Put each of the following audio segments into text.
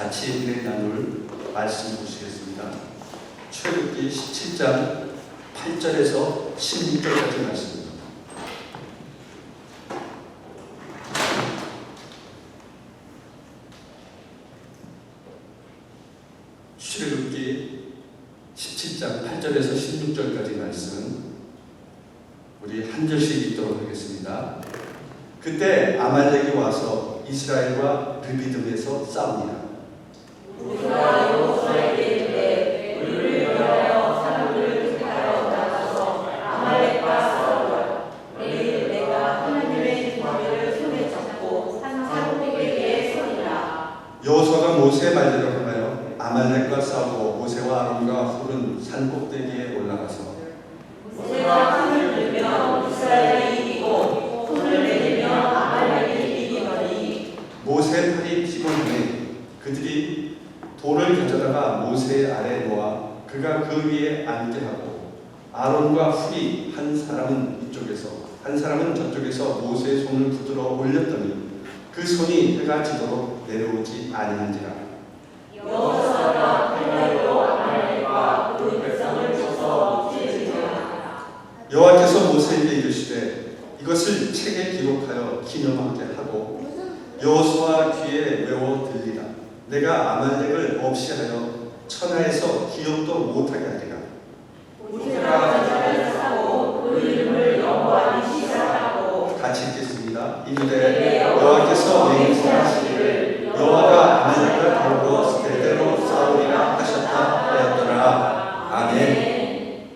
같이 은혜 나눌 말씀 보시겠습니다. 출애굽기 17장 8절에서 16절까지 말씀입니다. 출애굽기 17장 8절에서 16절까지 말씀 우리 한 절씩 읽도록 하겠습니다. 그때 아말렉이 와서 이스라엘과 르비딤에서 싸우니라. 우리가 여호수아에게 이르되 우리를 위하여 사람들을 택하여 나가서 아말렉과 싸우라. 내가 하나님의 지팡이를 손에 잡고 산꼭대기에 서리라. 여호수아가 모세의 말대로 하여 아말렉과 싸우고 모세와 아론과 훌은 산꼭대기에 올라가서 모세가 손을 들면 이스라엘이 이기고 손을 내리면 아말렉이 이기더니 모세 팔이 피곤하니 그들이 돌을 가져다가 모세 아래에 놓아 그가 그 위에 앉게 하고 아론과 훌이 한 사람은 이쪽에서 한 사람은 저쪽에서 모세의 손을 붙들어 올렸더니 그 손이 해가 지도록 내려오지 아니한지라. 여호수아가 칼날로 아말렉과 그 백성을 쳐서 무찌르니라. 여호와께서 모세에게 이르시되 이것을 책에 기록하여 기념하게 하고 여호수아 귀에 외워 들리라. 내가 아말렉을 없이 하여 천하에서 기억도 못하게 하리라. 모세가 제단을 싸고 그 이름을 여호와 니시라고 같이 읽겠습니다. 이르되 여호와께서 맹세하시기를 여호와가 아말렉을 다루고 대대로 싸우리라 하셨다 하였더라. 아멘.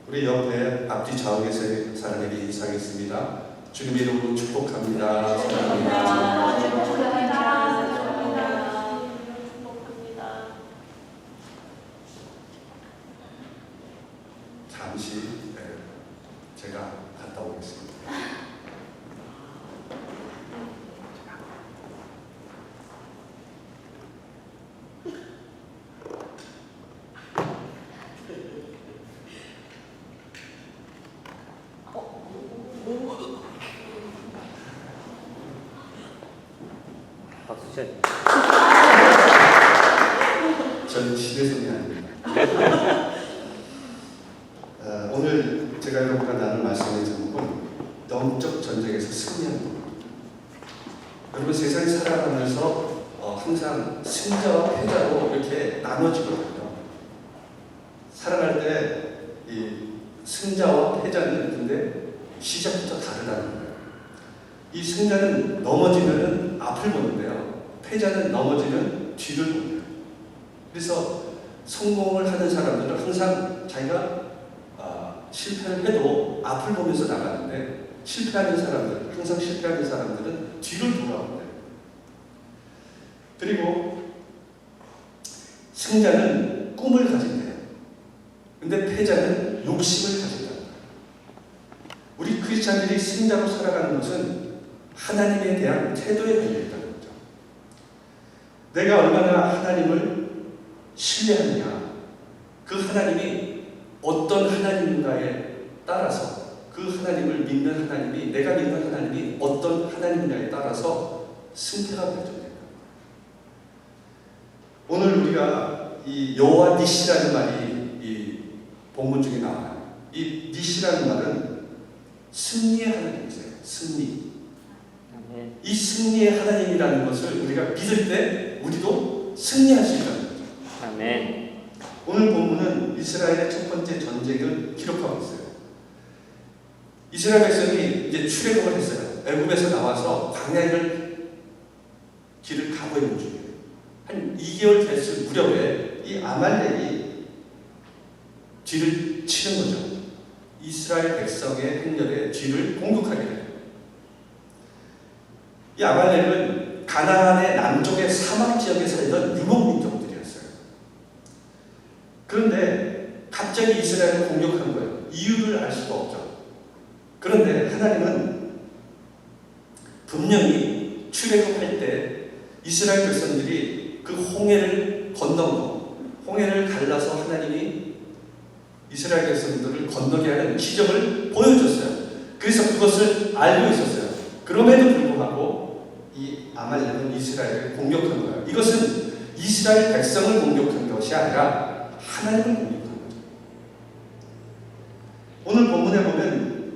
우리 옆에 앞뒤 좌우 계신 사람에게 인사하겠습니다. 주님의 이름으로 축복합니다. 사랑합니다. 잠시 제가 갔다 오겠습니다. 박수 쳐. 전 집에서는 아닙니다. 오늘 제가 여러분과 나눌 말씀의 제목은 영적 전쟁에서 승리하는 겁니다. 여러분 세상에 살아가면서 항상 승자와 패자로 이렇게 나눠지거든요. 살아갈 때 이 승자와 패자는 근데 시작부터 다르다는 거예요. 이 승자는 넘어지면 앞을 보는데요. 패자는 넘어지면 뒤를 봅니다. 그래서 성공을 하는 사람들은 항상 자기가 실패를 해도 앞을 보면서 나가는데 실패하는 사람들, 항상 실패하는 사람들은 뒤를 돌아옵니다. 그리고 승자는 꿈을 가진대요. 근데 패자는 욕심을 가진다. 우리 크리스찬들이 승자로 살아가는 것은 하나님에 대한 태도에 달려있다는 거죠. 내가 얼마나 하나님을 신뢰하느냐, 그 하나님이 어떤 하나님인가에 따라서 그 하나님을 믿는 하나님이 내가 믿는 하나님이 어떤 하나님인가에 따라서 승패가 결정된다. 오늘 우리가 이 여호와 니시라는 말이 이 본문 중에 나와요. 이 니시라는 말은 승리의 하나님이세요. 승리. 이 승리의 하나님이라는 것을 우리가 믿을 때 우리도 승리할 수 있다는 거죠. 아멘. 오늘 본문은 이스라엘의 첫 번째 전쟁을 기록하고 있어요. 이스라엘 백성이 이제 출애굽을 했어요. 애굽에서 나와서 광야를 길을 가고 있는 중이에요. 한 2개월 됐을 무렵에 이 아말렉이 뒤를 치는 거죠. 이스라엘 백성의 행렬에 뒤를 공격하게 돼요. 이 아말렉은 가나안의 남쪽의 사막 지역에 살던 유목민족들이었어요. 그런데 갑자기 이스라엘을 공격한 거예요. 이유를 알 수가 없죠. 그런데 하나님은 분명히 출애굽할 때 이스라엘 백성들이 그 홍해를 건넌 거, 홍해를 갈라서 하나님이 이스라엘 백성들을 건너게 하는 기적을 보여줬어요. 그래서 그것을 알고 있었어요. 그럼에도 불구하고 이 아말렉은 이스라엘을 공격한 거예요. 이것은 이스라엘 백성을 공격한 것이 아니라 하나님을 공격한 거죠. 오늘 본문에 보면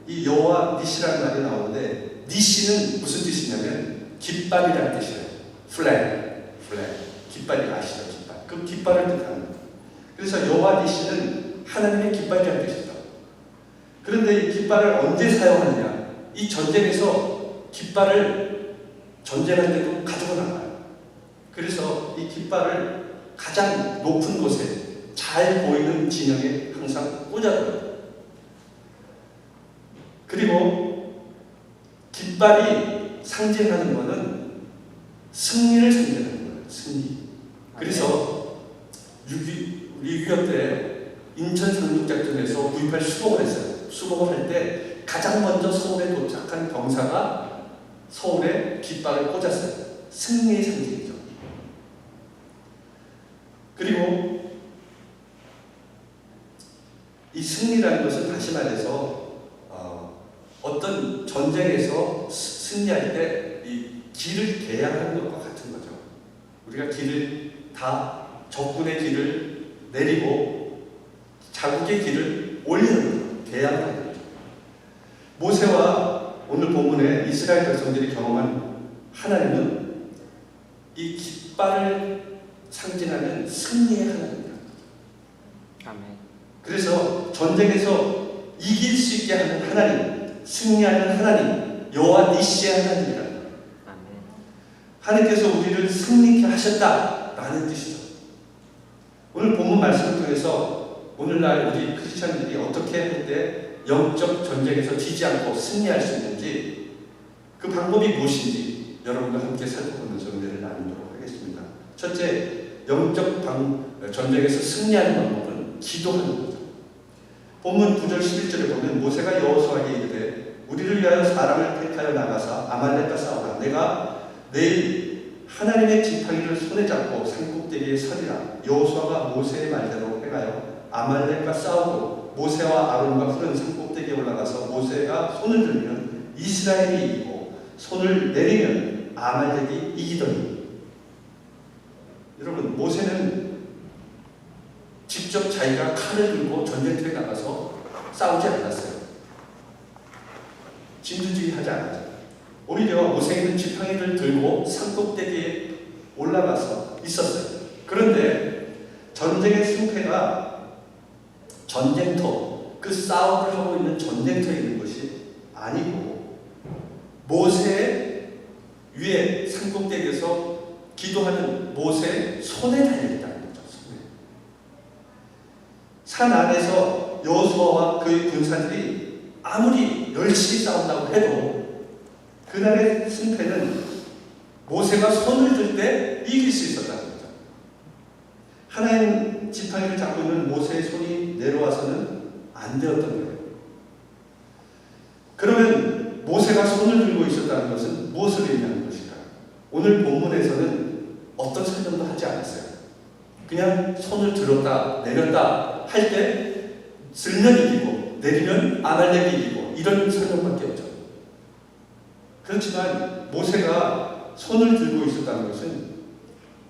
이 여호와 니시라는 말이 나오는데 니시는 무슨 뜻이냐면 깃발이라는 뜻이에요. 플래그. 깃발이 아시죠? 깃발. 그 깃발을 뜻하는 거예요. 그래서 여호와 니시는 하나님의 깃발이라는 뜻이죠. 그런데 이 깃발을 언제 사용하느냐? 이 전쟁에서 깃발을 전쟁할 때도 가지고 나가요. 그래서 이 깃발을 가장 높은 곳에 잘 보이는 진영에 항상 꽂아둬요. 그리고 깃발이 상징하는 것은 승리를 상징하는 거예요. 승리. 그래서 6.25 때 인천 상륙작전에서 9.28 수복을 했어요. 수복을 할 때 가장 먼저 서울에 도착한 병사가 서울에 깃발을 꽂았어요. 승리의 상징이죠. 그리고 이 승리라는 것은 다시 말해서 어떤 전쟁에서 승리할 때 이 길을 개양하는 것과 같은 거죠. 우리가 길을 다 적군의 길을 내리고 자국의 길을 올리는 거죠. 개양하는 거죠. 모세와 오늘 본문에 이스라엘 백성들이 경험한 하나님은 이 깃발을 상징하는 승리의 하나님입니다. 아멘. 그래서 전쟁에서 이길 수 있게 하는 하나님, 승리하는 하나님, 여호와 니시의 하나님이라. 아멘. 하나님께서 우리를 승리케 하셨다라는 뜻이죠. 오늘 본문 말씀을 통해서 오늘날 우리 크리스천들이 어떻게 할 때 영적 전쟁에서 지지 않고 승리할 수 있는지, 그 방법이 무엇인지 여러분과 함께 살펴보면서 은혜를 나누도록 하겠습니다. 첫째, 영적 전쟁에서 승리하는 방법은 기도하는 거죠. 본문 9절 11절에 보면 모세가 여호수아에게 이르되 우리를 위하여 사람을 택하여 나가사 아말렉과 싸우라. 내가 내일 하나님의 지팡이를 손에 잡고 산꼭대기에 서리라. 여호수아가 모세의 말대로 행하여 아말렉과 싸우고 모세와 아론과 푸른 산꼭대기에 올라가서 모세가 손을 들면 이스라엘이 이기고 손을 내리면 아말렉이 이기더니. 여러분, 모세는 직접 자기가 칼을 들고 전쟁터에 나가서 싸우지 않았어요. 진두지휘하지 않았죠. 오히려 모세는 지팡이를 들고 산꼭대기에 올라가서 있었어요. 그런데 전쟁의 승패가 전쟁터, 그 싸움을 하고 있는 전쟁터에 있는 것이 아니고 모세 위에 산꼭대기에서 기도하는 모세의 손에 달려있다는 거죠. 손에. 산 안에서 여호수아와 그의 군사들이 아무리 열심히 싸운다고 해도 그날의 승패는 모세가 손을 들 때 이길 수 있었다는 거죠. 하나님 지팡이를 잡고 있는 모세의 손이 내려와서는 안 되었던 거예요. 그러면 모세가 손을 들고 있었다는 것은 무엇을 의미하는 것일까? 오늘 본문에서는 어떤 설명도 하지 않았어요. 그냥 손을 들었다 내렸다 할 때 들면 이기고 내리면 아말렉이 이기고 이런 설명밖에 없죠. 그렇지만 모세가 손을 들고 있었다는 것은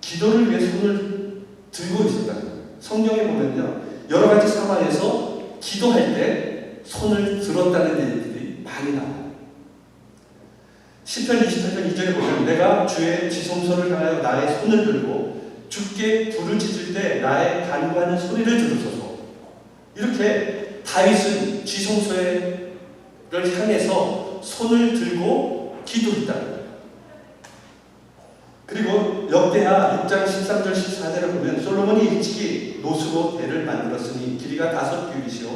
기도를 위해 손을 들고 있었다는 거예요. 성경에 보면요, 여러 가지 상황에서 기도할 때 손을 들었다는 얘기들이 많이 나와요. 시편 28편 2절에 보면 내가 주의 지성소를 향하여 나의 손을 들고 주께 불을 지질 때 나의 간구하는 소리를 들으소서. 이렇게 다윗은 지성소를 향해서 손을 들고 기도했다는 거예요. 그리고 역대하 6장 13절 14절을 보면 솔로몬이 일찍이 노수로 대를 만들었으니 길이가 5규빗이요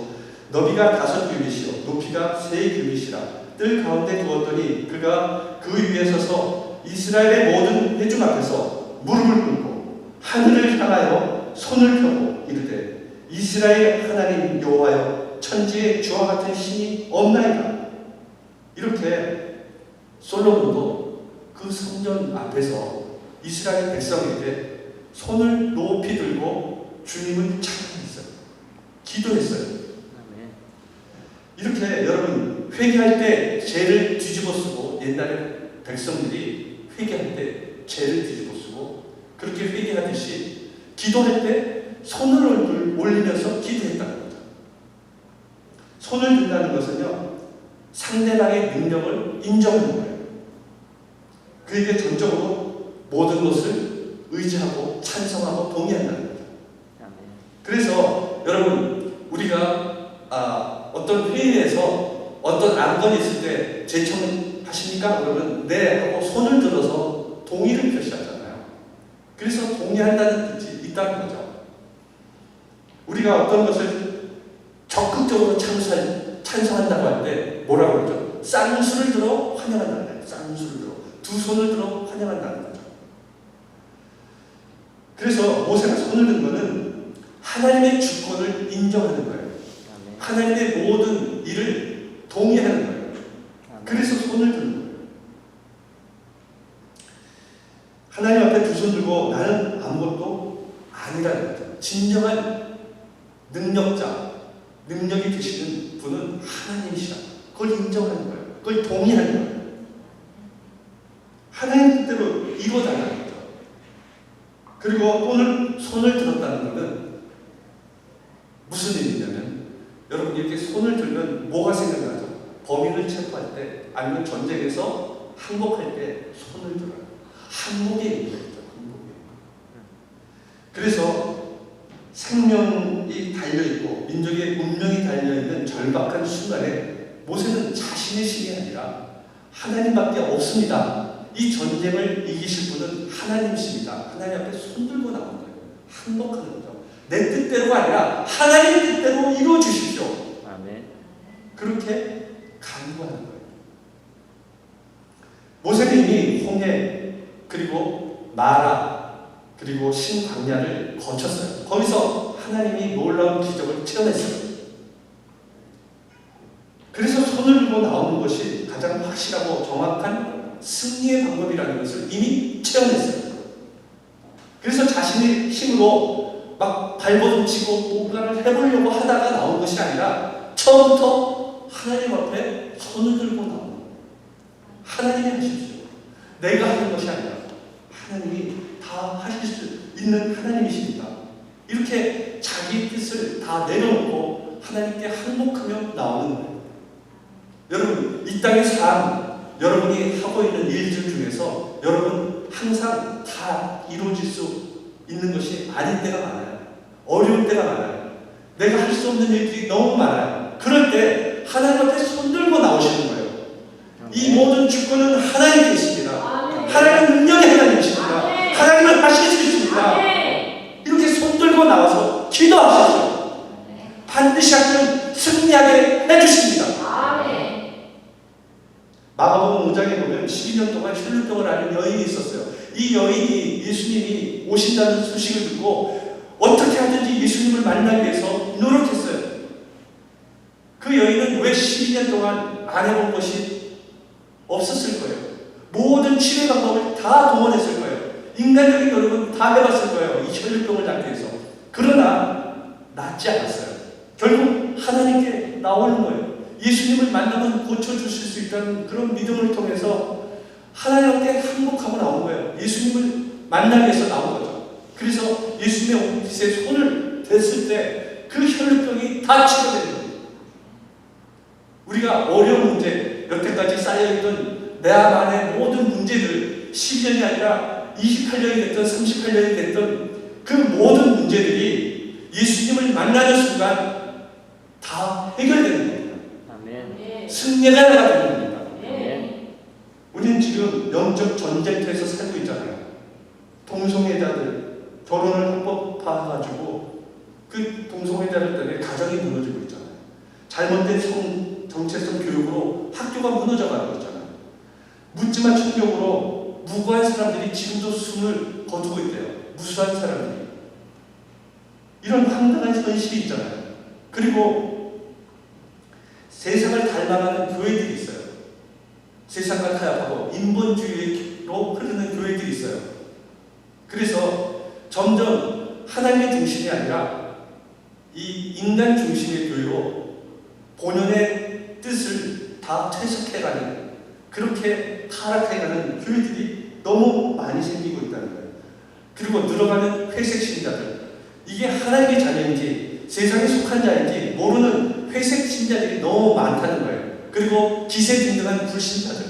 너비가 5규빗이요 높이가 3규빗이라 뜰 가운데 두었더니 그가 그 위에 서서 이스라엘의 모든 회중 앞에서 무릎을 꿇고 하늘을 향하여 손을 펴고 이르되 이스라엘 하나님 여호와여 천지에 주와 같은 신이 없나이다. 이렇게 솔로몬도 그 성전 앞에서 이스라엘 백성에게 손을 높이 들고 주님을 찬양했어요. 기도했어요. 이렇게 여러분 회개할 때 죄를 뒤집어 쓰고 옛날에 백성들이 회개할 때 죄를 뒤집어 쓰고 그렇게 회개하듯이 기도할 때 손을 올리면서 기도했다는 거죠. 손을 든다는 것은요, 상대방의 능력을 인정하는 거예요. 그에게 전적으로 모든 것을 의지하고 찬성하고 동의한다는 거죠. 그래서 여러분, 우리가 어떤 회의에서 어떤 안건이 있을 때 제청하십니까? 그러면 네 하고 손을 들어서 동의를 표시하잖아요. 그래서 동의한다는 뜻이 있다는 거죠. 우리가 어떤 것을 적극적으로 찬성한다고 할 때 뭐라고 그러죠? 쌍수를 들어 환영한다는 거예요. 쌍수를 들어. 두 손을 들어 환영한다는 거죠. 그래서 모세가 손을 든 것은 하나님의 주권을 인정하는 거예요. 하나님의 모든 일을 동의하는 거예요. 그래서 손을 드는 거예요. 하나님 앞에 두 손 들고 나는 아무것도 아니라는 거죠. 진정한 능력자, 능력이 되시는 분은 하나님이시다. 그걸 인정하는 거예요. 그걸 동의하는 거예요. 하나님 뜻대로 이루어달라는 거죠. 그리고 오늘 손을 들었다는 것은 무슨 의미냐면, 여러분 이렇게 손을 들면 뭐가 생각나죠? 범인을 체포할 때, 아니면 전쟁에서 항복할 때 손을 들어요. 항복의 의미죠. 항복의. 그래서 생명이 달려있고 민족의 운명이 달려있는 절박한 순간에 모세는 자신의 힘이 아니라 하나님밖에 없습니다. 이 전쟁을 이기실 분은 하나님이십니다. 하나님 앞에 손들고 나온 거예요. 항복하는 거죠. 내 뜻대로가 아니라 하나님의 뜻대로 이루어 주십시오. 아멘. 그렇게 간구하는 거예요. 모세는 이미 홍해, 그리고 마라, 그리고 신광야를 거쳤어요. 거기서 하나님이 놀라운 기적을 체험했어요. 그래서 손을 들고 나오는 것이 가장 확실하고 정확한 승리의 방법이라는 것을 이미 체험했어요. 그래서 자신의 힘으로 막 발버둥치고 뭔가를 해보려고 하다가 나온 것이 아니라 처음부터 하나님 앞에 손을 들고 나오는 거예요. 하나님이 하십시오. 내가 하는 것이 아니라 하나님이 다 하실 수 있는 하나님이십니다. 이렇게 자기 뜻을 다 내려놓고 하나님께 항복하며 나오는 거예요. 여러분, 이 땅의 삶, 여러분이 하고 있는 일들 중에서 여러분 항상 다 이루어질 수 있는 것이 아닐 때가 많아요. 어려울 때가 많아요. 내가 할 수 없는 일들이 너무 많아요. 그럴 때 하나님 앞에 손들고 나오시는 거예요. 이 모든 주권은 하나님께 있습니다. 하나님은 능력의 하나님이십니다. 하나님은 하실 수 있습니다. 이렇게 손들고 나와서 기도하십시오. 반드시 하나님 승리하게 해주십니다. 마가복음 5장에 보면 12년 동안 혈루병을 앓는 여인이 있었어요. 이 여인이 예수님이 오신다는 소식을 듣고 어떻게 하든지 예수님을 만나기 위해서 노력했어요. 그 여인은 왜 12년 동안 안 해본 것이 없었을 거예요. 모든 치료 방법을 다 동원했을 거예요. 인간적인 노력은 다 해봤을 거예요. 이 혈루병을 낫기 위해서. 그러나 낫지 않았어요. 결국 하나님께 나오는 거예요. 예수님을 만나면 고쳐주실 수 있다는 그런 믿음을 통해서 하나님께 항복하고 나온 거예요. 예수님을 만나기 위해서 나온 거죠. 그래서 예수님의 옷에 손을 댔을 때 그 혈루병이 다 치료되는 거예요. 우리가 어려운 문제, 여태까지 쌓여있던 내 안의 모든 문제들, 10년이 아니라 28년이 됐던 38년이 됐던 그 모든 문제들이 예수님을 만나는 순간 다 해결되는 거예요. 승리가 나가는 겁니다. 우리는 지금 영적 전쟁터에서 살고 있잖아요. 동성애자들 결혼을 합법화해가지고 그 동성애자들 때문에 가정이 무너지고 있잖아요. 잘못된 정체성 교육으로 학교가 무너져가고 있잖아요. 묻지마 충격으로 무고한 사람들이 지금도 숨을 거두고 있대요. 무수한 사람들이. 이런 황당한 현실이 있잖아요. 그리고 세상을 닮아가는 교회들이 있어요. 세상과 타협하고 인본주의로 흐르는 교회들이 있어요. 그래서 점점 하나님의 중심이 아니라 이 인간 중심의 교회로 본연의 뜻을 다 퇴색해가는, 그렇게 타락해가는 교회들이 너무 많이 생기고 있다는 거예요. 그리고 늘어가는 회색 신자들, 이게 하나님의 자녀인지 세상에 속한 자인지 모르는 회색 신자들이 너무 많다는 거예요. 그리고 기세등등한 불신자들,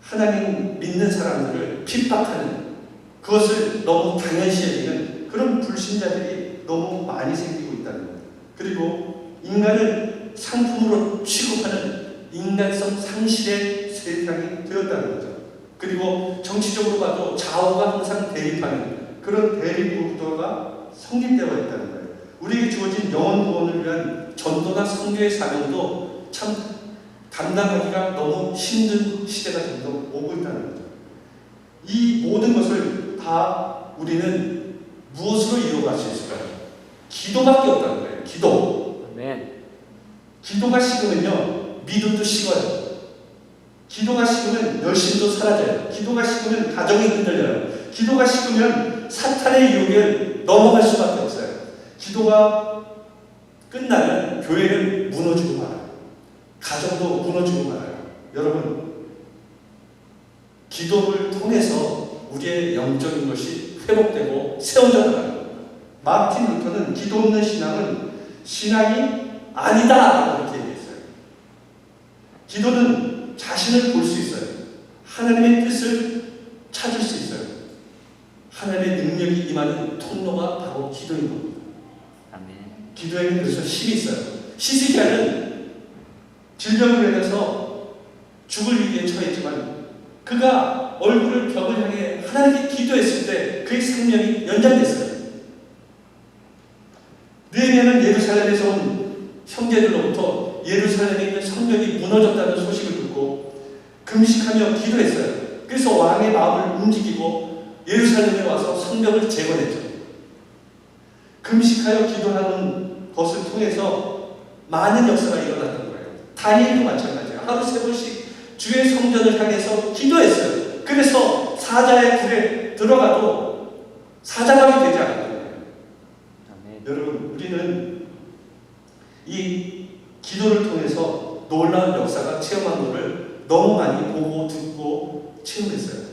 하나님 믿는 사람들을 핍박하는, 그것을 너무 당연시 여기는 그런 불신자들이 너무 많이 생기고 있다는 거예요. 그리고 인간을 상품으로 취급하는 인간성 상실의 세상이 되었다는 거죠. 그리고 정치적으로 봐도 좌우가 항상 대립하는 그런 대립구도가 성립되어 있다는 거예요. 우리에게 주어진 영혼 구원을 위한 전도나 선교의 사명도 참 감당하기가 너무 힘든 시대가 점점 오고 있다는 거죠. 이 모든 것을 다 우리는 무엇으로 이루어갈 수 있을까요? 기도밖에 없다는 거예요. 기도. 아멘. 기도가 식으면요, 믿음도 식어요. 기도가 식으면 열심도 사라져요. 기도가 식으면 가정이 흔들려요. 기도가 식으면 사탄의 유혹에 넘어갈 수밖에 없어요. 기도가 끝나면 교회는 무너지고 말아요. 가정도 무너지고 말아요. 여러분, 기도를 통해서 우리의 영적인 것이 회복되고 세워져 나가요. 마틴 루터는 기도 없는 신앙은 신앙이 아니다, 이렇게 얘기했어요. 기도는 자신을 볼 수 있어요. 하나님의 뜻을 찾을 수 있어요. 하나님의 능력이 임하는 통로가 바로 기도인 겁니다. 아멘. 기도에는 그래서 힘이 있어요. 히스기야는 질병으로 인해서 죽을 위기에 처했지만 그가 얼굴을 벽을 향해 하나님께 기도했을 때 그의 생명이 연장됐어요. 느헤미야는 예루살렘에서 온 형제들로부터 예루살렘에 있는 성벽이 무너졌다는 소식을 듣고 금식하며 기도했어요. 그래서 왕의 마음을 움직이고 예루살렘에 와서 성벽을 재건했죠. 금식하여 기도하는 것을 통해서 많은 역사가 일어났던 거예요. 다니엘도 마찬가지예요. 하루 3번씩 주의 성전을 향해서 기도했어요. 그래서 사자의 굴에 들어가도 사자가 되지 않았던 거예요. 아멘. 여러분, 우리는 이 기도를 통해서 놀라운 역사가 체험한 것을 너무 많이 보고 듣고 체험했어요.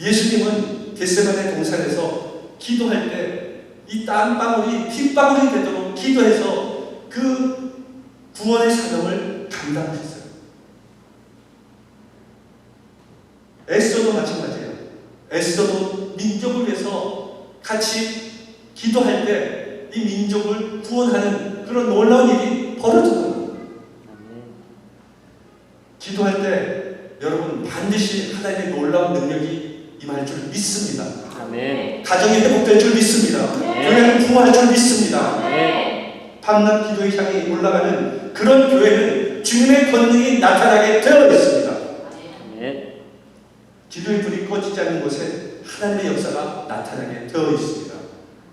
예수님은 겟세마네 동산에서 기도할 때 이 땀방울이 핏방울이 되도록 기도해서 그 구원의 사명을 감당하셨어요. 에스더도 마찬가지예요. 에스더도 민족을 위해서 같이 기도할 때 이 민족을 구원하는 그런 놀라운 일이 벌어졌거든요. 기도할 때 여러분 반드시 하나님의 놀라운 능력이 임할 줄 믿습니다. 아멘. 가정이 회복될 줄 믿습니다. 네. 교회는 부흥할 줄 믿습니다. 네. 밤낮 기도의 향이 올라가는 그런 교회는 주님의 권능이 나타나게 되어 있습니다. 아멘. 기도의 불이 꺼지지 않는 곳에 하나님의 역사가 나타나게 되어 있습니다.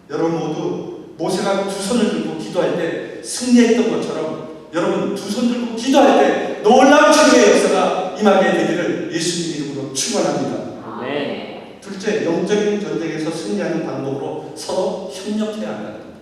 여러분 모두 모세가 두 손을 들고 기도할 때 승리했던 것처럼 여러분 두 손 들고 기도할 때 놀라운 주님의 역사가 임하게 되기를 예수님 이름으로 축원합니다. 아멘. 둘째, 영적인 전쟁에서 승리하는 방법으로 서로 협력해야 한다는 겁니다.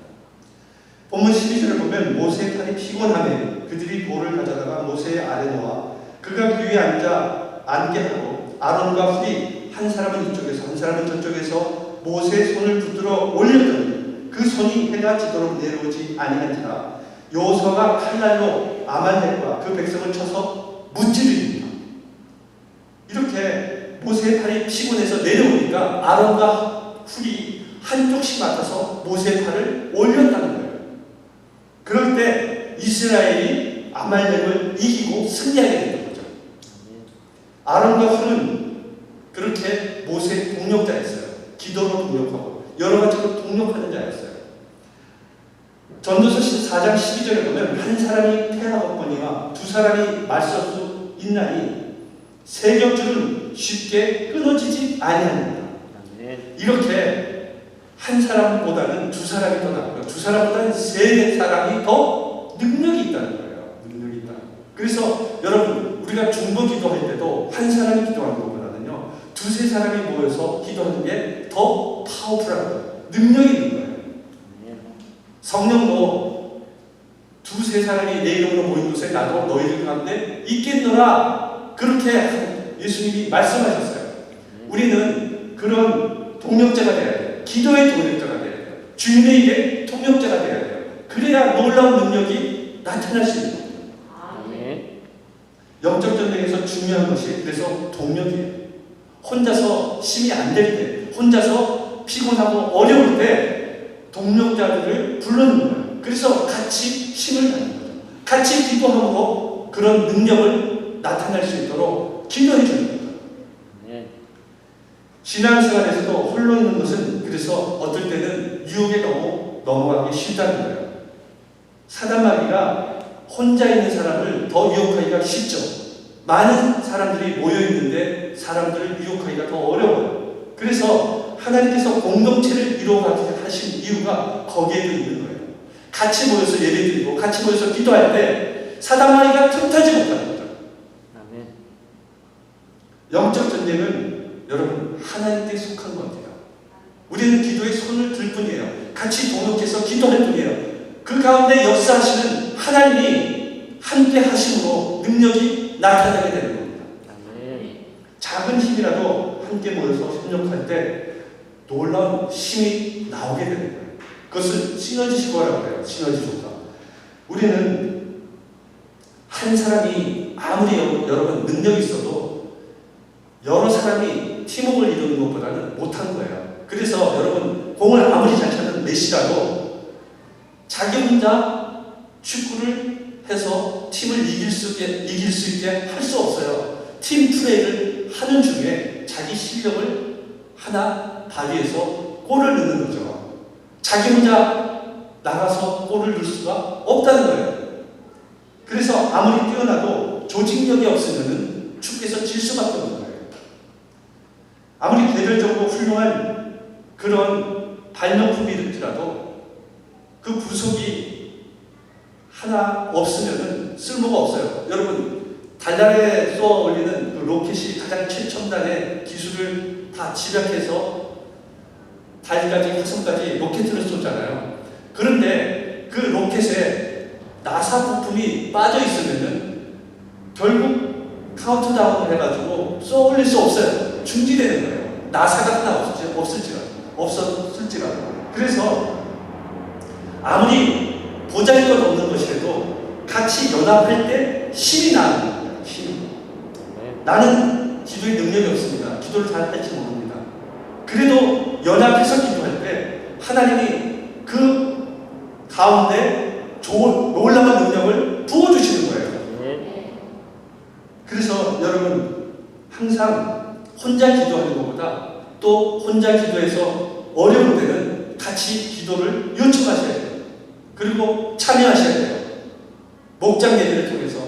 본문 12절을 보면 모세의 팔이 피곤하매 그들이 돌을 가져다가 모세의 아래 놓아 그가 그 위에 앉게 하고 아론과 훌이 한 사람은 이쪽에서 한 사람은 저쪽에서 모세의 손을 붙들어 올렸더니 그 손이 해가 지도록 내려오지 아니한지라 여호수아가 칼날로 아말렉과 그 백성을 쳐서 무찌르니라. 이렇게 모세의 팔이 피곤해서 내려오니까 아론과 훌이 한쪽씩 맡아서 모세의 팔을 올렸다는 거예요. 그럴 때 이스라엘이 아말렉을 이기고 승리하게 됐던 거죠. 아론과 훌은 그렇게 모세의 동력자였어요. 기도로 동력하고 여러 가지로 동력하는 자였어요. 전도서 4장 12절에 보면 한 사람이 패하겠거니와 두 사람이 맞설 수 있나니 세 겹줄은 쉽게 끊어지지 아니하느니라. 이렇게 한 사람보다는 두 사람이 더 낫고요. 두 사람보다는 세 사람이 더 능력이 있다는 거예요. 능력이 있다. 그래서 여러분 우리가 중보 기도할 때도 한 사람이 기도하는 것보다는요. 두세 사람이 모여서 기도하는 게 더 파워풀한 거예요. 능력이 있는 거예요. 성령도 두세 사람이 내 이름으로 모인 곳에 나도 너희들 가운데 있겠노라. 그렇게 예수님이 말씀하셨어요. 우리는 그런 동력자가 돼야 돼요. 기도의 동력자가 돼야 돼요. 주님에게 동력자가 돼야 돼요. 그래야 놀라운 능력이 나타날 수 있는 거예요. 아멘. 영적 전쟁에서 중요한 것이 그래서 동력이에요. 혼자서 힘이 안 될 때, 혼자서 피곤하고 어려울 때 동력자들을 부르는 거예요. 그래서 같이 힘을 내는 거죠. 같이 기도함으로 그런 능력을 나타낼 수 있도록 기도해 주는 거죠. 아멘. 신앙생활에서도 홀로 있는 것은 그래서 어떨 때는 유혹에 넘어가기 쉽다는 거예요. 사단마귀가 혼자 있는 사람을 더 유혹하기가 쉽죠. 많은 사람들이 모여 있는데 사람들을 유혹하기가 더 어려워요. 그래서 하나님께서 공동체를 이루어가게 하신 이유가 거기에도 있는 거예요. 같이 모여서 예배드리고 같이 모여서 기도할 때 사단마귀가 틈타지 못하는 거죠. 아멘. 영적 전쟁은 여러분 하나님께 속한 겁니다. 우리는 기도에 손을 들 뿐이에요. 같이 동역해서 기도할 뿐이에요. 그 가운데 역사하시는 하나님이 함께 하심으로 능력이 나타나게 되는 겁니다. 아멘. 작은 힘이라도 함께 모여서 협력할 때 놀라운 힘이 나오게 되는 거예요. 그것을 시너지 효과라고 해요. 시너지 효과. 우리는 한 사람이 아무리 여러분 능력이 있어도 여러 사람이 팀워크를 이루는 것보다는 못한 거예요. 그래서 여러분 공을 아무리 잘 차는 메시라도 자기 혼자 축구를 해서 팀을 이길 수 있게 할 수 없어요. 팀 플레이를 하는 중에 자기 실력을 하나 발휘해서 골을 넣는 거죠. 자기 혼자 나가서 골을 넣을 수가 없다는 거예요. 그래서 아무리 뛰어나도 조직력이 없으면 축구에서 질 수밖에 없는 거예요. 아무리 개별적으로 훌륭한 그런 발명품이랄지라도 그 부속이 하나 없으면 쓸모가 없어요. 여러분 달달에 쏘아 올리는 그 로켓이 가장 최첨단의 기술을 다 집약해서 달까지 화성까지 로켓을 쏘잖아요. 그런데 그 로켓에 나사 부품이 빠져 있으면은 결국 카운트다운을 해가지고 쏘아 올릴 수 없어요. 중지되는 거예요. 나사가 하나 없었을지라도. 그래서 아무리 보잘것없는 것이라도 같이 연합할 때 힘이 나는 거예요. 힘이. 나는 기도의 능력이 없습니다. 기도를 잘 할지 모릅니다. 그래도 연합해서 기도할 때 하나님이 그 가운데 놀라운 능력을 부어주시는 거예요. 그래서 여러분 항상 혼자 기도하는 것보다 또 혼자 기도해서 어려울 때는 같이 기도를 요청하셔야 돼요. 그리고 참여하셔야 돼요. 목장 예배를 통해서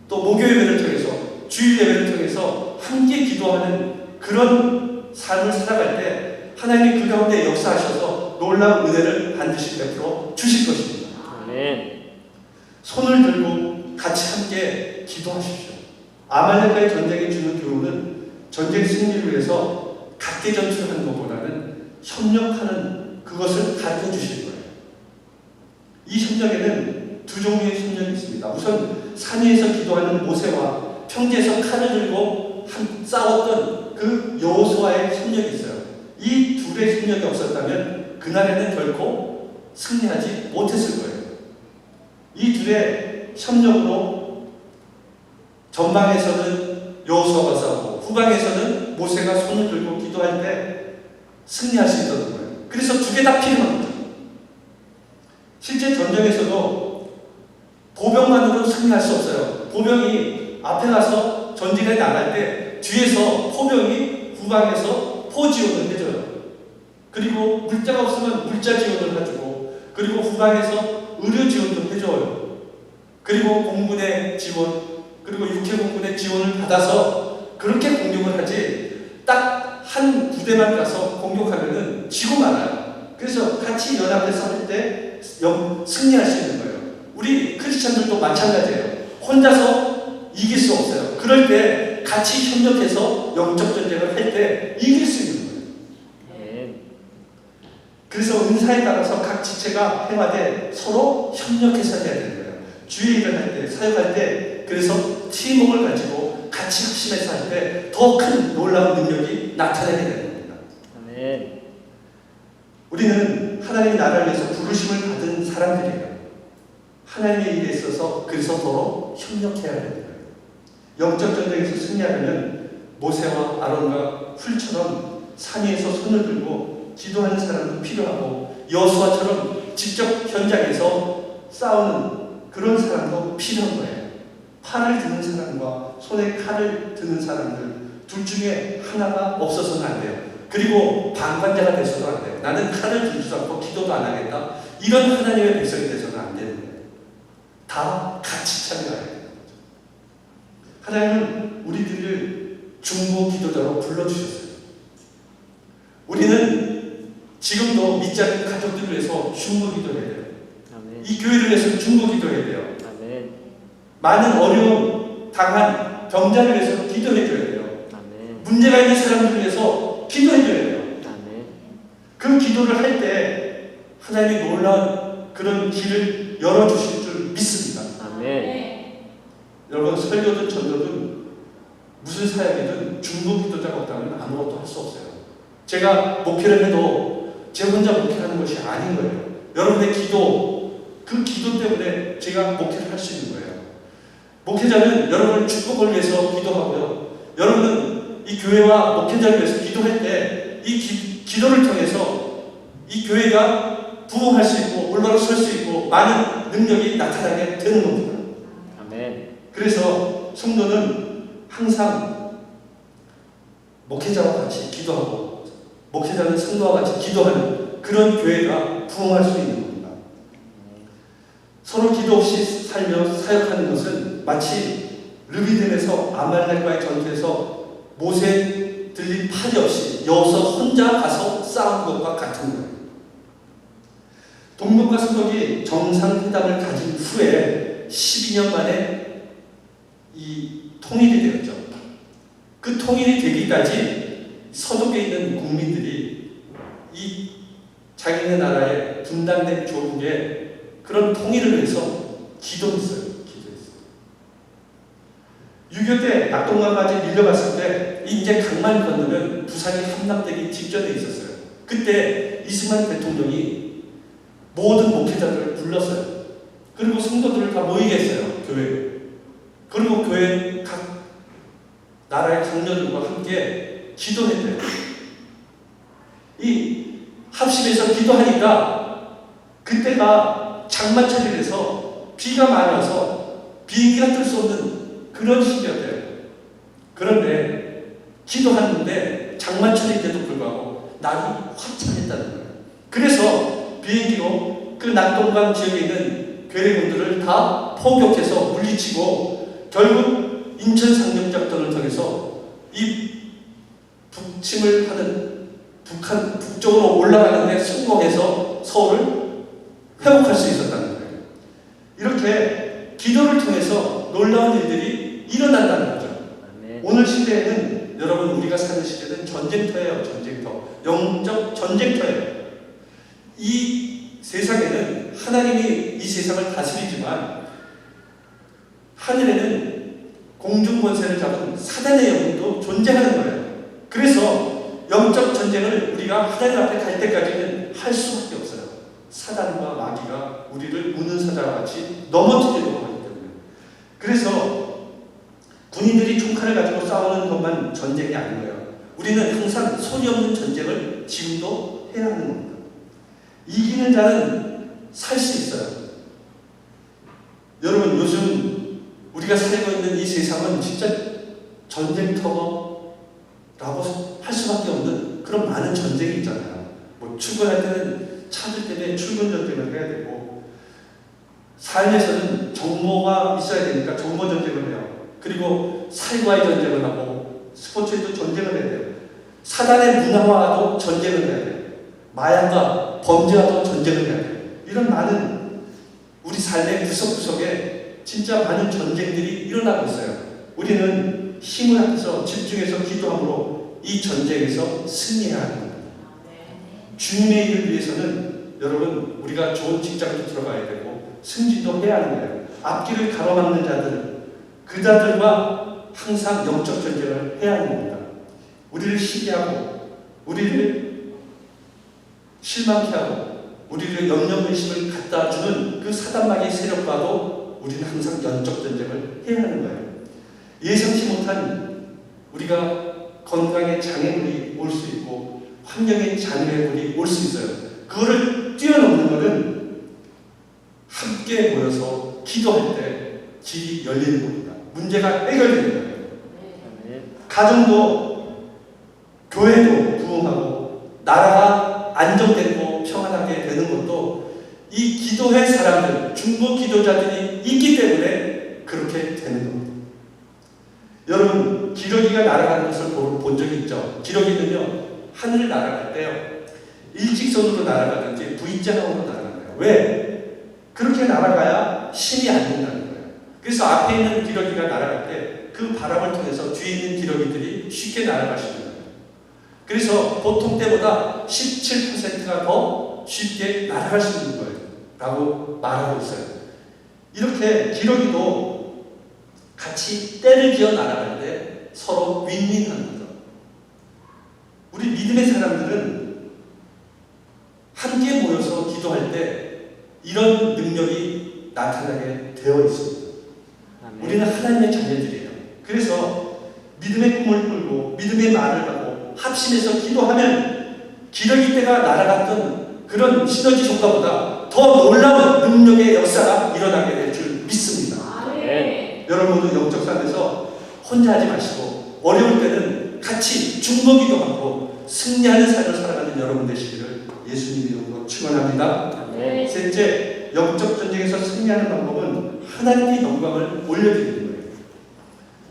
또 목요 예배를 통해서 주일 예배를 통해서 함께 기도하는 그런 삶을 살아갈 때 하나님이 그 가운데 역사하셔서 놀라운 은혜를 반드시 베풀어 주실 것입니다. 아멘. 손을 들고 같이 함께 기도하십시오. 아말렉과의 전쟁에 주는 교훈은 전쟁 승리를 위해서 각계 전투하는 것보다는 협력하는 그것을 가르쳐 주실 거예요. 이 협력에는 두 종류의 협력이 있습니다. 우선 산 위에서 기도하는 모세와 평지에서 칼을 들고 싸웠던 그 여호수아의 협력이 있어요. 이 둘의 협력이 없었다면 그날에는 결코 승리하지 못했을 거예요. 이 둘의 협력으로 전방에서는 여호수아가 싸우고 후방에서는 모세가 손을 들고 기도할 때 승리할 수 있었던 거예요. 그래서 두 개 다 필요한 거죠. 실제 전쟁에서도 보병만으로 승리할 수 없어요. 보병이 앞에 가서 전진에 나갈 때 뒤에서 포병이 후방에서 포 지원을 해줘요. 그리고 물자가 없으면 물자 지원을 해주고 그리고 후방에서 의료 지원도 해줘요. 그리고 공군의 지원 그리고 육해공군의 지원을 받아서 그렇게 공격을 하지 딱 한 부대만 가서 공격하면은 지고 말아요. 그래서 같이 연합해서 할 때 승리할 수 있는 거예요. 우리 크리스찬들도 마찬가지예요. 혼자서 이길 수 없어요. 그럴 때 같이 협력해서 영적 전쟁을 할 때 이길 수 있는 거예요. 그래서 은사에 따라서 각 지체가 행하되 서로 협력해서 해야 되는 거예요. 주의 일을 할 때, 사역할 때 그래서 팀워크를 가지고 같이 합심해서 할 때 더 큰 놀라운 능력이 나타나게 되는 겁니다. 하나님의 나라를 위해서 부르심을 받은 사람들이에요. 하나님의 일에 있어서 그래서 서로 협력해야 되는 거예요. 영적 전쟁에서 승리하려면 모세와 아론과 훌처럼 산 위에서 손을 들고 기도하는 사람도 필요하고 여호수아처럼 직접 현장에서 싸우는 그런 사람도 필요한 거예요. 팔을 드는 사람과 손에 칼을 드는 사람들 둘 중에 하나가 없어서는 안 돼요. 그리고 방관자가 돼서도 안 돼요. 나는 칼을 들지도 않고 기도도 안 하겠다. 이런 하나님의 백성이 돼서는 안 되는 거예요. 다 같이 참여해야 돼요. 하나님은 우리들을 중보 기도자로 불러주셨어요. 우리는 지금도 믿지 않는 가족들을 위해서 중보 기도해야 돼요. 아멘. 이 교회를 위해서 중보 기도해야 돼요. 아멘. 많은 어려움 당한 병자를 위해서 기도해줘야 돼요. 아멘. 문제가 있는 사람들을 위해서 기도해줘야 돼요. 아멘. 그 기도를 할 때 하나님이 놀라운 그런 길을 열어주실 줄 믿습니다. 아멘. 여러분 설교든 전도든 무슨 사역이든 중보 기도자가 없다면 아무것도 할 수 없어요. 제가 목회를 해도 제 혼자 목회하는 것이 아닌 거예요. 여러분의 기도, 그 기도 때문에 제가 목회를 할 수 있는 거예요. 목회자는 여러분을 축복을 위해서 기도하고요. 여러분은 이 교회와 목회자를 위해서 기도할 때 이 기도를 통해서 이 교회가 부흥할 수 있고 올바로 설 수 있고 많은 능력이 나타나게 되는 겁니다. 아멘. 그래서 성도는 항상 목회자와 같이 기도하고 목회자는 성도와 같이 기도하는 그런 교회가 부흥할 수 있는 겁니다. 서로 기도 없이 살며 사역하는 것은 마치 르비딤에서 아말렉과의 전투에서 모세 들린 팔이 없이 여호수아 혼자 가서 싸운 것과 같은 거예요. 동북아 서독이 정상회담을 가진 후에 12년 만에 이 통일이 되었죠. 그 통일이 되기까지 서독에 있는 국민들이 이 자기네 나라의 분단된 조국의 그런 통일을 위해서 기도했어요. 6.25 때 낙동강까지 밀려갔을 때 이제 강만 건너면 부산이 함락되기 직전에 있었어요. 그때 이승만 대통령이 모든 목회자들을 불렀어요. 그리고 성도들을 다 모이게 했어요. 교회에. 그리고 교회 각 나라의 강요들과 함께 기도했대요. 이 합심해서 기도하니까 그때가 장마철이라서 비가 많이 와서 비행기가 뜰 수 없는 그런 시기였대요. 그런데 기도하는데 장마철인데도 불구하고 날이 화창했다는 거예요. 그래서 비행기로 그 낙동강 지역에 있는 괴뢰군들을 다 포격해서 물리치고 결국 인천 상륙작전을 통해서 이 북침을 하는 북한 북쪽으로 올라가는데 성공해서 서울을 회복할 수 있었다는 거예요. 이렇게 기도를 통해서 놀라운 일들이 일어난다는 거죠. 아멘. 오늘 시대에는 여러분 우리가 사는 시대는 전쟁터예요. 전쟁터. 영적 전쟁터예요. 이 세상에는 하나님이 이 세상을 다스리지만 하늘에는 공중 권세를 잡은 사단의 영도 존재하는 거예요. 그래서 영적 전쟁을 우리가 하나님 앞에 갈 때까지는 할 수밖에 없어요. 사단과 마귀가 우리를 우는 사자와 같이 넘어뜨리려고 하기 때문에. 그래서 군인들이 총칼을 가지고 싸우는 것만 전쟁이 아닌 거예요. 우리는 항상 소리 없는 전쟁을 지금도 해야 하는 겁니다. 이기는 자는 살 수 있어요. 여러분 요즘 우리가 살고 있는 이 세상은 진짜 전쟁터라고 할 수밖에 없는 그런 많은 전쟁이 있잖아요. 뭐 출근할 때는 차들 때문에 출근 전쟁을 해야 되고 삶에서는 정보가 있어야 되니까 정보 전쟁을 해요. 그리고 사회과의 전쟁을 하고 스포츠에도 전쟁을 해야 돼요. 사단의 문화와도 전쟁을 해야 돼요. 마약과 범죄와도 전쟁을 해야 돼요. 이런 많은 우리 삶의 구석구석에 진짜 많은 전쟁들이 일어나고 있어요. 우리는 힘을 합해서 집중해서 기도함으로 이 전쟁에서 승리해야 하는 겁니다. 주님의 일을 위해서는 여러분 우리가 좋은 직장도 들어가야 되고 승진도 해야 하는 거예요. 앞길을 가로막는 자들 그 자들과 항상 영적 전쟁을 해야 하는 겁니다. 우리를 시기하고 우리를 실망케 하고 우리를 염려의식을 갖다 주는 그 사단마귀의 세력과도 우리는 항상 연적 전쟁을 해야 하는 거예요. 예상치 못한 우리가 건강에 장애물이 올 수 있고 환경에 장애물이 올 수 있어요. 그거를 뛰어넘는 것은 함께 모여서 기도할 때 길이 열리는 겁니다. 문제가 해결되는 거예요. 아멘. 가정도 교회도 부흥하고 나라가 안정되고 평안하게 되는 것도 이 기도회 사람들, 중보 기도자들이 있기 때문에 그렇게 되는 겁니다. 여러분, 기러기가 날아가는 것을 본 적이 있죠? 기러기는요, 하늘을 날아갈 때요, 일직선으로 날아가든지 V자형으로 날아가요. 왜? 그렇게 날아가야 힘이 안 된다는 거예요. 그래서 앞에 있는 기러기가 날아갈 때 그 바람을 통해서 뒤에 있는 기러기들이 쉽게 날아갈 수 있는 거예요. 그래서 보통 때보다 17%가 더 쉽게 날아갈 수 있는 거예요. 라고 말하고 있어요. 이렇게 기러기도 같이 때를 기어 날아갈 때 서로 윈윈하는 거죠. 우리 믿음의 사람들은 함께 모여서 기도할 때 이런 능력이 나타나게 되어 있습니다. 아멘. 우리는 하나님의 자녀들이에요. 그래서 믿음의 꿈을 꾸고 믿음의 말을 하고 합심해서 기도하면 기러기 때가 날아갔던 그런 시너지 효과보다 더 놀라운 능력의 역사가 일어나게 될 줄 믿습니다. 아멘. 여러분도 영적 삶에서 혼자 하지 마시고 어려울 때는 같이 중보기도 하고 승리하는 삶을 살아가는 여러분 되시기를 예수님 이름으로 축원합니다. 아멘. 셋째, 영적 전쟁에서 승리하는 방법은 하나님께 영광을 올려드리는 거예요.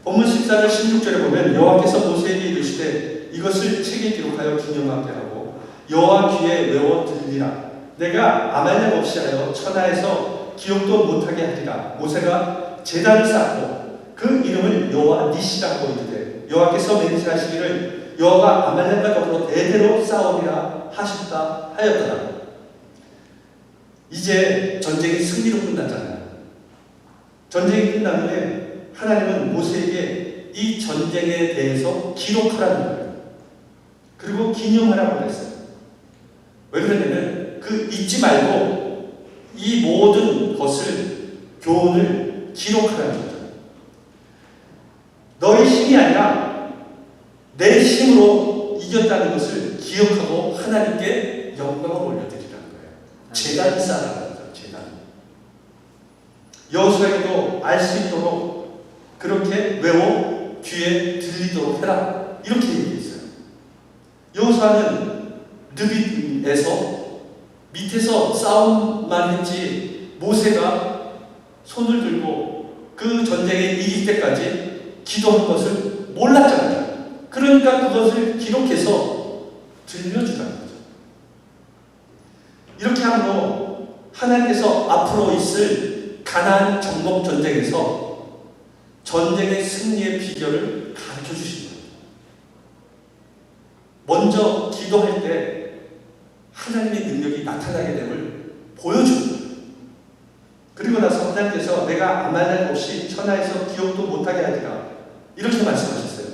본문 14절 16절에 보면 여호와께서 모세에게 이르시되 이것을 책에 기록하여 기념하게 하고 여호와 귀에 외워 들리라. 내가 아말렉 없이 하여 천하에서 기억도 못하게 하리라. 모세가 제단을 쌓고 그 이름을 여호와 니시라고 이르되 여호와께서 맹세하시기를 여호와가 아말렉과 더불어 대대로 싸우리라 하셨다 하였더라. 이제 전쟁이 승리로 끝났잖아요. 전쟁이 끝난 후에 하나님은 모세에게 이 전쟁에 대해서 기록하라는 거예요. 그리고 기념하라고 했어요. 왜 그러냐면 그 잊지 말고 이 모든 것을 교훈을 기록하라는 거죠. 너의 힘이 아니라 내 힘으로 이겼다는 것을 기억하고 하나님께 영광을 올려드리라는 거예요. 제단을 쌓아라는 거죠. 제단. 여호수아에게도 알 수 있도록 그렇게 외워 귀에 들리도록 해라. 이렇게 얘기했어요. 여호수아는 느빗에서 밑에서 싸움만 했지 모세가 손을 들고 그 전쟁에 이길 때까지 기도한 것을 몰랐잖아요. 그러니까 그것을 기록해서 들려주라는 거죠. 이렇게 함으로 하나님께서 앞으로 있을 가나안 정복 전쟁에서 전쟁의 승리의 비결을 가르쳐 주신 거예요. 먼저 기도할 때 하나님의 능력이 나타나게 됨을 보여주는 거예요. 그리고 나서 하나님께서 내가 아말렉 없이 천하에서 기억도 못하게 하리라 이렇게 말씀하셨어요.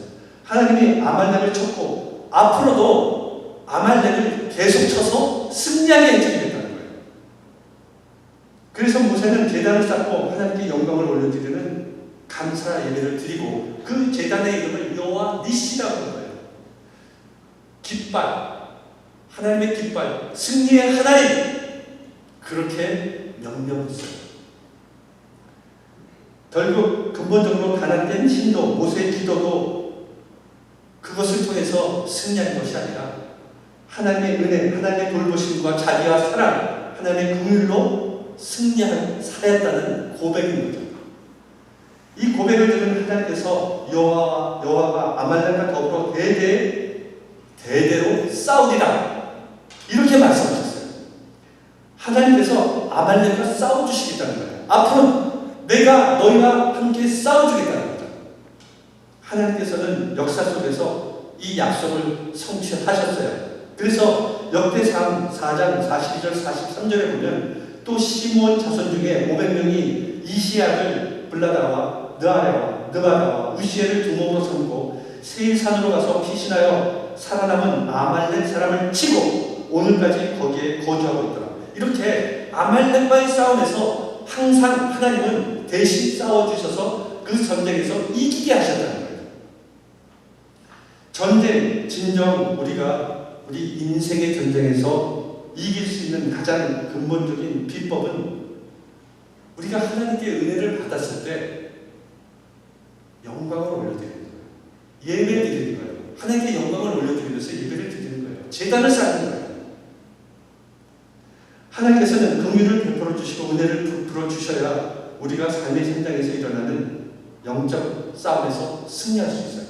하나님이 아말렉을 쳤고 앞으로도 아말렉을 계속 쳐서 승리하게 해주겠다는 거예요. 그래서 모세는 제단을 쌓고 하나님께 영광을 올려드리는 감사 예배를 드리고 그 제단의 이름을 여호와 니시라고 하는 거예요. 깃발, 하나님의 깃발, 승리의 하나님 그렇게 명명했어요. 결국 근본적으로 가난된 힘도 모세의 기도도 그것을 통해서 승리한 것이 아니라 하나님의 은혜, 하나님의 돌보심과 자비와 사랑, 하나님의 긍휼로 승리한 사였다는 고백인 거죠. 이 고백을 들은 하나님께서 여호와가 아말렉과 더불어 대대로 싸우리라 이렇게 말씀하셨어요. 하나님께서 아말렉과 싸워주시겠다는 거예요. 앞으로 내가 너희와 함께 싸워주겠다는 거죠. 하나님께서는 역사 속에서 이 약속을 성취하셨어요. 그래서 역대상 4장 42절 43절에 보면 또 시므온 자손 중에 500명이 이시야를 블라다와 느아레와 느바다와 우시엘을 두 몸으로 삼고 세일산으로 가서 피신하여 살아남은 아말렉 사람을 치고 오늘까지 거기에 거주하고 있더라. 이렇게 아말렉과의 싸움에서 항상 하나님은 대신 싸워주셔서 그 전쟁에서 이기게 하셨다는 거예요. 전쟁, 진정 우리 인생의 전쟁에서 이길 수 있는 가장 근본적인 비법은 우리가 하나님께 은혜를 받았을 때 영광을 올려드리는 거예요. 예배를 드리는 거예요. 하나님께 영광을 올려드리면서 예배를 드리는 거예요. 제단을 쌓는 거예요. 하나님께서는 긍휼을 베풀어 주시고 은혜를 베풀어 주셔야 우리가 삶의 현장에서 일어나는 영적 싸움에서 승리할 수 있어요.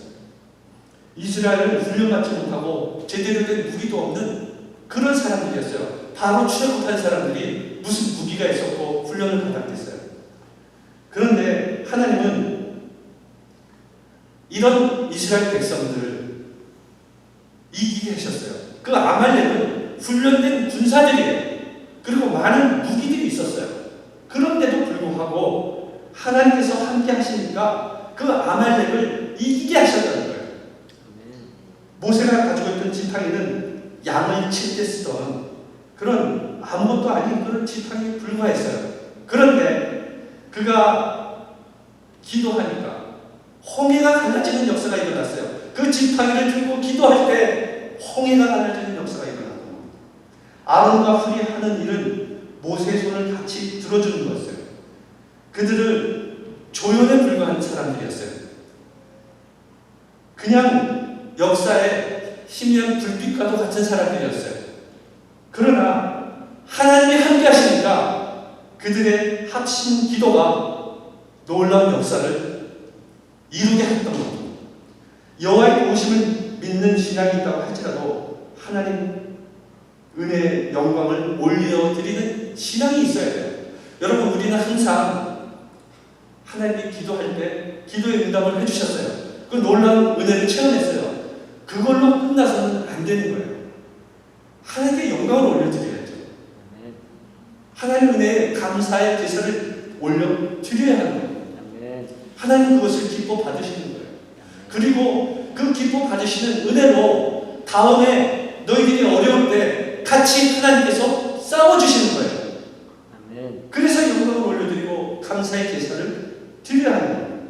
이스라엘은 훈련받지 못하고 제대로 된 무기도 없는 그런 사람들이었어요. 바로 출애굽한 사람들이 무슨 무기가 있었고 훈련을 받았겠어요. 그런데 하나님은 이런 이스라엘 백성들을 이기게 하셨어요. 그 아말렉은 훈련된 군사들이에요. 그리고 많은 무기들이 있었어요. 그런데도 불구하고 하나님께서 함께 하시니까 그 아말렉을 이기게 하셨다는 거예요. 모세가 가지고 있던 지팡이는 양을 칠 때 쓰던 그런 아무것도 아닌 그런 지팡이에 불과했어요. 그런데 그가 기도하니까 홍해가 갈라지는 역사가 일어났어요. 그 지팡이를 들고 기도할 때 홍해가 갈라지는 역사가 일어났고, 아론과 훌이 하는 일은 모세의 손을 같이 들어주는 거였어요. 그들은 조연에 불과한 사람들이었어요. 그냥 역사의 희미한 불빛과도 같은 사람들이었어요. 그러나 하나님이 함께 하시니까 그들의 합심 기도가 놀라운 역사를 이루게 했던 겁니다. 여호와의 도우심을 믿는 신앙이 있다고 할지라도 하나님 은혜의 영광을 올려드리는 신앙이 있어야 돼요. 여러분, 우리는 항상 하나님이 기도할 때 기도의 응답을 해주셨어요. 그 놀라운 은혜를 체험했어요. 그걸로 끝나서는 안 되는 거예요. 하나님께 영광을 올려드려야죠. 하나님 은혜에 감사의 제사를 올려드려야 하는 거예요. 하나님 그것을 기뻐 받으시는 거예요. 그리고 그 기뻐 받으시는 은혜로 다음에 너희들이 어려울 때 같이 하나님께서 싸워주시는 거예요. 그래서 영광을 올려드리고 감사의 제사를 드려야 하는 거예요.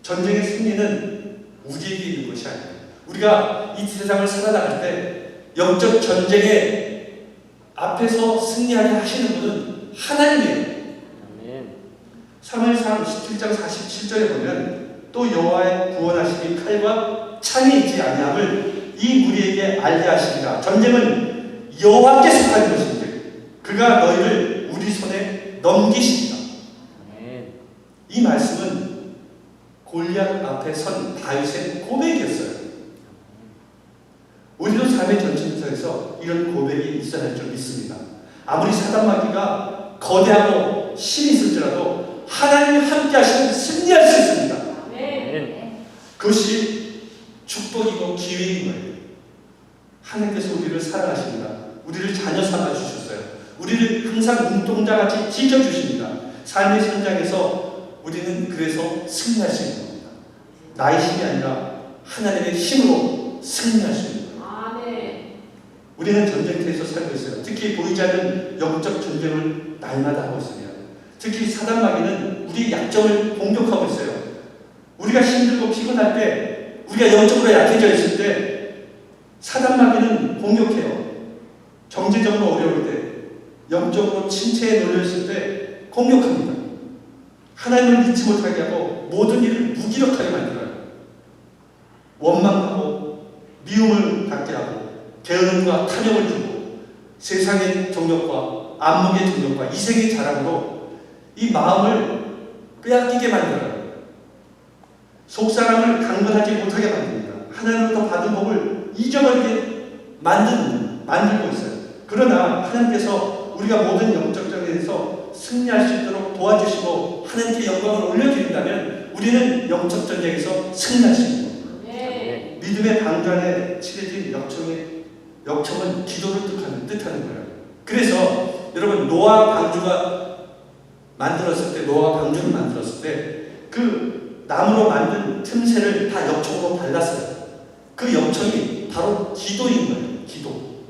전쟁의 승리는 우리에게 있는 것이 아니에요. 우리가 이 세상을 살아나갈 때 영적 전쟁의 앞에서 승리하게 하시는 분은 하나님이에요. 사무엘상 17장 47절에 보면 또 여호와의 구원하심이 칼과 창이 있지 아니함을 이 무리에게 알게 하시리라. 전쟁은 여호와께 속한 것인데 그가 너희를 우리 손에 넘기시리라. 이 말씀은 골리앗 앞에 선 다윗의 고백이었어요. 우리도 삶의 전쟁터에서 이런 고백이 있어야 할 줄 믿습니다. 아무리 사단마귀가 거대하고 힘이 있을지라도 하나님이 함께 하시면 승리할 수 있습니다. 그것이 축복이고 기회인 거예요. 하나님께서 우리를 사랑하십니다. 우리를 자녀 삼아 주셨어요. 우리를 항상 눈동자같이 지켜주십니다. 삶의 현장에서 우리는 그래서 승리할 수 있는 겁니다. 나의 힘이 아니라 하나님의 힘으로 승리할 수 있는 거예요. 우리는 전쟁터에서 살고 있어요. 특히 보이지 않는 영적 전쟁을 날마다 하고 있습니다. 특히 사단마귀는 우리의 약점을 공격하고 있어요. 우리가 힘들고 피곤할 때, 우리가 영적으로 약해져 있을 때 사단마귀는 공격해요. 경제적으로 어려울 때, 영적으로 침체에 놓여있을 때 공격합니다. 하나님을 믿지 못하게 하고 모든 일을 무기력하게 만들어요. 원망하고 미움을 갖게 하고 게으름과 탐욕을 주고 세상의 정욕과 안목의 정욕과 이생의 자랑으로 이 마음을 빼앗기게 만들어요. 속사람을 강건하지 못하게 만듭니다. 하나님으로부터 받은 복을 잊어버리게 만들고 있어요. 그러나 하나님께서 우리가 모든 영적 전쟁에서 승리할 수 있도록 도와주시고 하나님께 영광을 올려드린다면 우리는 영적 전쟁에서 승리할 수 있는 겁니다. 믿음의 방전에 칠해진 역청은 기도를 뜻하는 거예요. 그래서 여러분, 노아 방주를 만들었을 때 그 나무로 만든 틈새를 다 역청으로 발랐어요. 그 역청이 바로 기도인 거예요. 기도.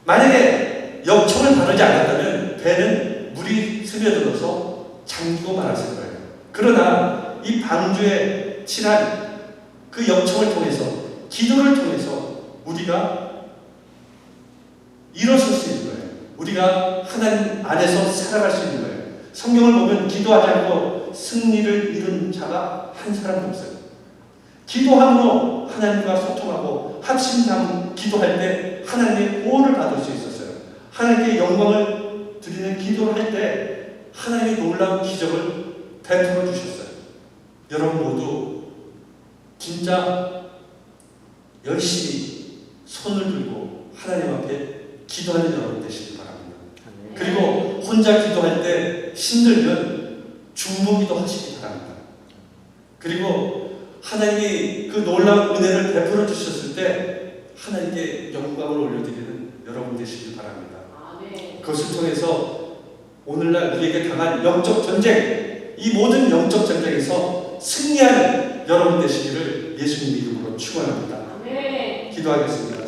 만약에 역청을 바르지 않았다면 배는 물이 스며들어서 잠기고 말았을 거예요. 그러나 이 방주에 칠한 그 역청을 통해서, 기도를 통해서 우리가 일어설 수 있는 거예요. 우리가 하나님 안에서 살아갈 수 있는 거예요. 성경을 보면 기도하지 않고 승리를 이룬 자가 한 사람도 없어요. 기도함으로 하나님과 소통하고 합심하고 기도할 때 하나님의 보호를 받을 수 있었어요. 하나님께 영광을 드리는 기도를 할 때 하나님의 놀라운 기적을 베풀어 주셨어요. 여러분 모두 진짜 열심히 손을 들고 하나님 앞에 기도하는 여러분 되시기 바랍니다. 아멘. 그리고 혼자 기도할 때 힘들면 중보기도 하시기 바랍니다. 그리고 하나님이 그 놀라운 은혜를 베풀어 주셨을 때 하나님께 영광을 올려드리는 여러분 되시기 바랍니다. 그것을 통해서 오늘날 우리에게 당한 영적 전쟁, 이 모든 영적 전쟁에서 승리하는 여러분 되시기를 예수님 이름으로 축원합니다. 기도하겠습니다.